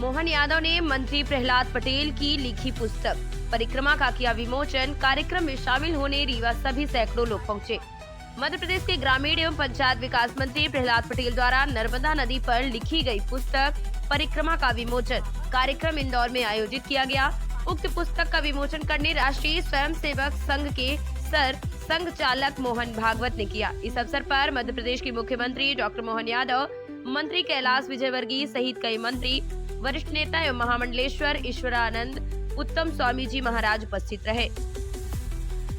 मोहन यादव ने मंत्री प्रहलाद पटेल की लिखी पुस्तक परिक्रमा का किया विमोचन। कार्यक्रम में शामिल होने रीवा सभी सैकड़ों लोग पहुंचे। मध्य प्रदेश के ग्रामीण एवं पंचायत विकास मंत्री प्रहलाद पटेल द्वारा नर्मदा नदी पर लिखी गई पुस्तक परिक्रमा का विमोचन कार्यक्रम इंदौर में आयोजित किया गया। उक्त पुस्तक का विमोचन करने राष्ट्रीय स्वयंसेवक संघ के संघ चालक मोहन भागवत ने किया। इस अवसर पर मध्य प्रदेश के मुख्यमंत्री डॉक्टर मोहन यादव, मंत्री कैलाश विजयवर्गीय सहित कई मंत्री, वरिष्ठ नेता एवं महामंडलेश्वर ईश्वरानंद उत्तम स्वामी जी महाराज उपस्थित रहे।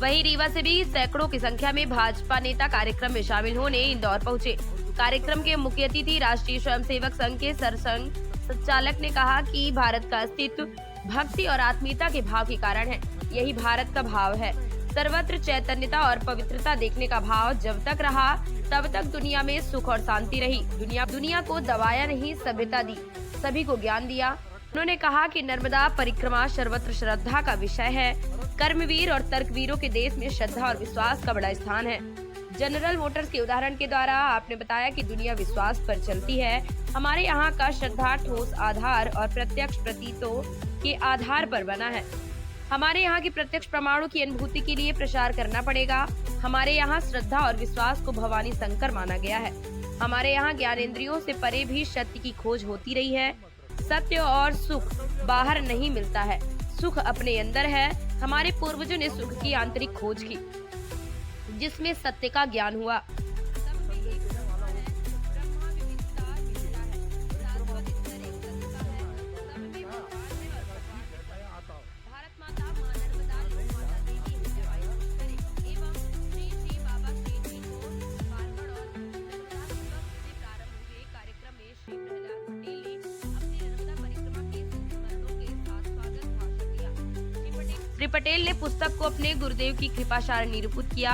वहीं रीवा से भी सैकड़ों की संख्या में भाजपा नेता कार्यक्रम में शामिल होने इंदौर पहुंचे। कार्यक्रम के मुख्य अतिथि राष्ट्रीय स्वयंसेवक संघ के सरसंघ संचालक ने कहा कि भारत का अस्तित्व भक्ति और आत्मीयता के भाव के कारण है। यही भारत का भाव है। सर्वत्र चैतन्यता और पवित्रता देखने का भाव जब तक रहा तब तक दुनिया में सुख और शांति रही। दुनिया को दबाया नहीं, सभ्यता दी, सभी को ज्ञान दिया। उन्होंने कहा कि नर्मदा परिक्रमा सर्वत्र श्रद्धा का विषय है। कर्मवीर और तर्कवीरों के देश में श्रद्धा और विश्वास का बड़ा स्थान है। जनरल मोटर्स के उदाहरण के द्वारा आपने बताया कि दुनिया विश्वास पर चलती है। हमारे यहाँ का श्रद्धा ठोस आधार और प्रत्यक्ष प्रतीतों के आधार पर बना है। हमारे यहाँ की प्रत्यक्ष प्रमाणों की अनुभूति के लिए प्रचार करना पड़ेगा। हमारे यहाँ श्रद्धा और विश्वास को भवानी शंकर माना गया है। हमारे यहाँ ज्ञानेंद्रियों से परे भी सत्य की खोज होती रही है। सत्य और सुख बाहर नहीं मिलता है, सुख अपने अंदर है। हमारे पूर्वजों ने सुख की आंतरिक खोज की, जिसमें सत्य का ज्ञान हुआ। श्री पटेल ने पुस्तक को अपने गुरुदेव की कृपाशार निरूपित किया।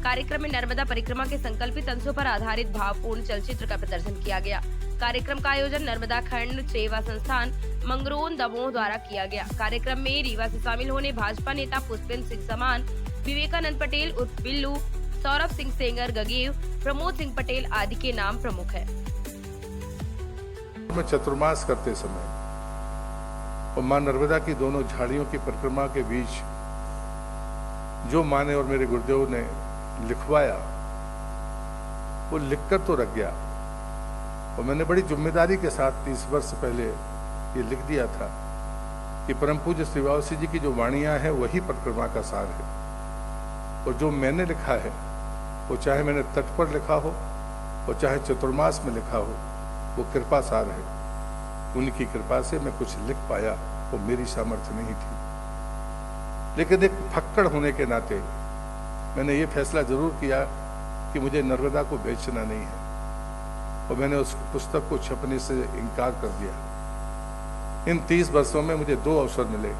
कार्यक्रम में नर्मदा परिक्रमा के संकल्पित अंशों पर आधारित भावपूर्ण चलचित्र का प्रदर्शन किया गया। कार्यक्रम का आयोजन नर्मदा खंड सेवा संस्थान मंगरोन दमोह द्वारा किया गया। कार्यक्रम में रीवा से शामिल होने भाजपा नेता पुष्पेंद्र सिंह समान, विवेकानंद पटेल उर्फ बिल्लू, सौरभ सिंह सेंगर गगेव, प्रमोद सिंह पटेल आदि के नाम प्रमुख है। चतुर्मास करते समय और मां नर्मदा की दोनों झाड़ियों की परिक्रमा के बीच जो मां ने और मेरे गुरुदेव ने लिखवाया वो लिखकर तो रख गया। और मैंने बड़ी जिम्मेदारी के साथ 30 वर्ष पहले ये लिख दिया था कि परम पूज्य श्री वावसी जी की जो वाणियां हैं वही परिक्रमा का सार है। और जो मैंने लिखा है वो चाहे मैंने तट पर लिखा हो और चाहे चतुर्मास में लिखा हो, वो कृपा सार है। उनकी कृपा से मैं कुछ लिख पाया, वो मेरी सामर्थ्य नहीं थी। लेकिन एक फक्कड़ होने के नाते मैंने ये फैसला जरूर किया कि मुझे नर्मदा को बेचना नहीं है, और मैंने उस पुस्तक को छपने से इनकार कर दिया। इन 30 वर्षों में मुझे 2 अवसर मिले।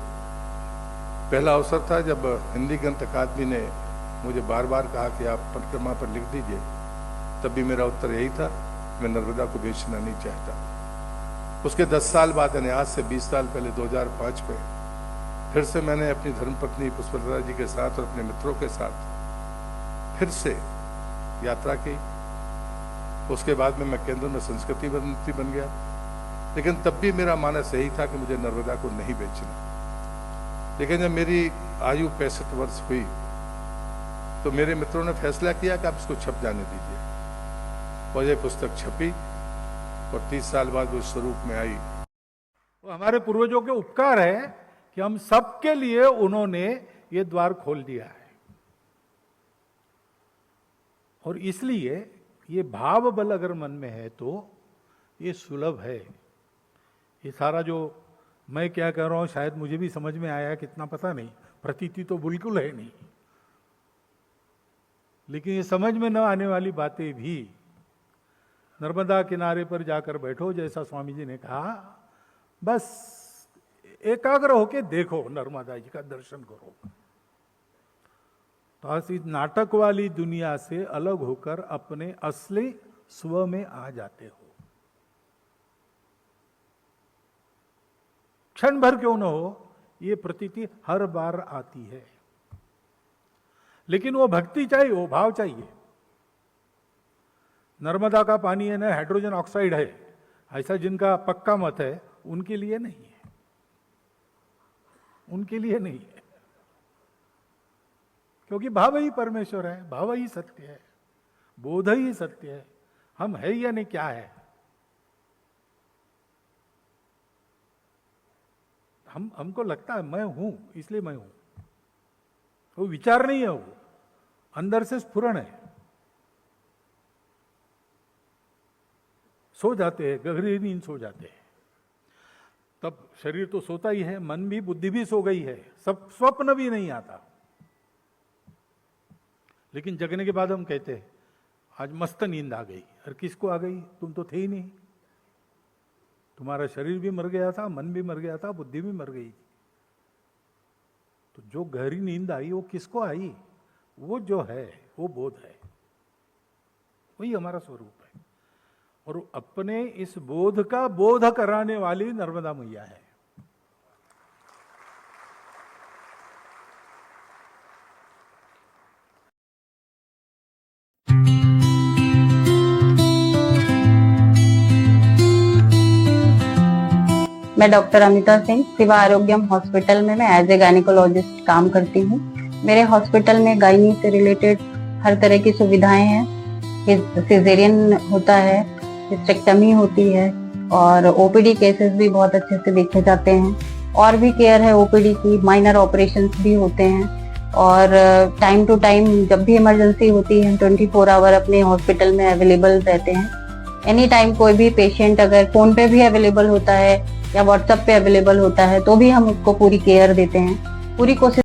पहला अवसर था जब हिंदी ग्रंथ अकादमी ने मुझे बार बार कहा कि आप परिक्रमा पर लिख दीजिए। तब भी मेरा उत्तर यही था, मैं नर्मदा को बेचना नहीं चाहता। उसके 10 साल बाद, यानी आज से 20 साल पहले 2005 में फिर से मैंने अपनी धर्मपत्नी पुष्पलता जी के साथ और अपने मित्रों के साथ फिर से यात्रा की। उसके बाद में मैं केंद्र में संस्कृति मंत्री बन गया। लेकिन तब भी मेरा मानस यही था कि मुझे नर्मदा को नहीं बेचना। लेकिन जब मेरी आयु 65 वर्ष हुई तो मेरे मित्रों ने फैसला किया कि आप इसको छप जाने दीजिए। और यह पुस्तक छपी और 30 साल बाद वो स्वरूप में आई। वो हमारे पूर्वजों के उपकार है कि हम सबके लिए उन्होंने ये द्वार खोल दिया है। और इसलिए ये भाव बल अगर मन में है तो ये सुलभ है। ये सारा जो मैं क्या कह रहा हूं शायद मुझे भी समझ में आया, कितना पता नहीं, प्रतीति तो बिल्कुल है नहीं, लेकिन ये समझ में न आने वाली बातें भी नर्मदा किनारे पर जाकर बैठो, जैसा स्वामी जी ने कहा, बस एकाग्र होके देखो, नर्मदा जी का दर्शन करो। तो आज इस नाटक वाली दुनिया से अलग होकर अपने असली स्व में आ जाते हो। क्षण भर क्यों न हो, ये प्रतीति हर बार आती है। लेकिन वो भक्ति चाहिए, वो भाव चाहिए। नर्मदा का पानी है ना हाइड्रोजन ऑक्साइड है, ऐसा जिनका पक्का मत है उनके लिए नहीं है, उनके लिए नहीं है, क्योंकि भाव ही परमेश्वर है, भाव ही सत्य है, बोध ही सत्य है। हम है या नहीं, क्या है? हमको लगता है मैं हूं इसलिए मैं हूं, वो विचार नहीं है, वो अंदर से स्फुरण है। सो जाते हैं, गहरी नींद सो जाते हैं, तब शरीर तो सोता ही है, मन भी, बुद्धि भी सो गई है, सब स्वप्न भी नहीं आता। लेकिन जगने के बाद हम कहते हैं आज मस्त नींद आ गई। और किसको आ गई? तुम तो थे ही नहीं, तुम्हारा शरीर भी मर गया था, मन भी मर गया था, बुद्धि भी मर गई। तो जो गहरी नींद आई वो किसको आई? वो जो है वो बोध है, वही हमारा स्वरूप है। और अपने इस बोध का बोध कराने वाली नर्मदा मैया है। मैं डॉक्टर अमिता सिंह शिवा आरोग्यम हॉस्पिटल में मैं एज ए गायनेकोलॉजिस्ट काम करती हूँ। मेरे हॉस्पिटल में गायनी से रिलेटेड हर तरह की सुविधाएं हैं। सिजेरियन होता है, हिस्टेक्टमी होती है और ओपीडी केसेस भी बहुत अच्छे से देखे जाते हैं। और भी केयर है ओपीडी की, माइनर ऑपरेशंस भी होते हैं। और टाइम टू टाइम जब भी इमरजेंसी होती है 24 आवर अपने हॉस्पिटल में अवेलेबल रहते हैं। एनी टाइम कोई भी पेशेंट अगर फोन पे भी अवेलेबल होता है या व्हाट्सएप पे अवेलेबल होता है तो भी हम उसको पूरी केयर देते हैं। पूरी कोशिश